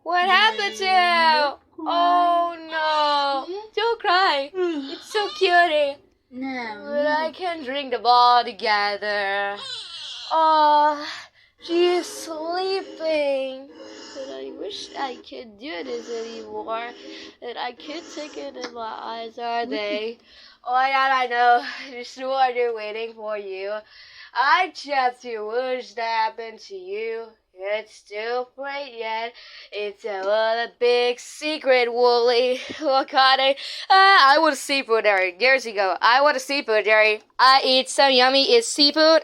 What happened to you? Oh no! Don't cry. It's so cutie. But I can drink them all together. Oh, she's sleeping. But I wish I could do this anymore. That I could take it in my eyes, are they? Oh my god, I know. There's no one waiting for you. I just wish that happened to you. It's still great yet. It's a big secret, Wooly. What kind of? I want seafood, Derry. Years ago, I want seafood, Derry. I eat some yummy seafood.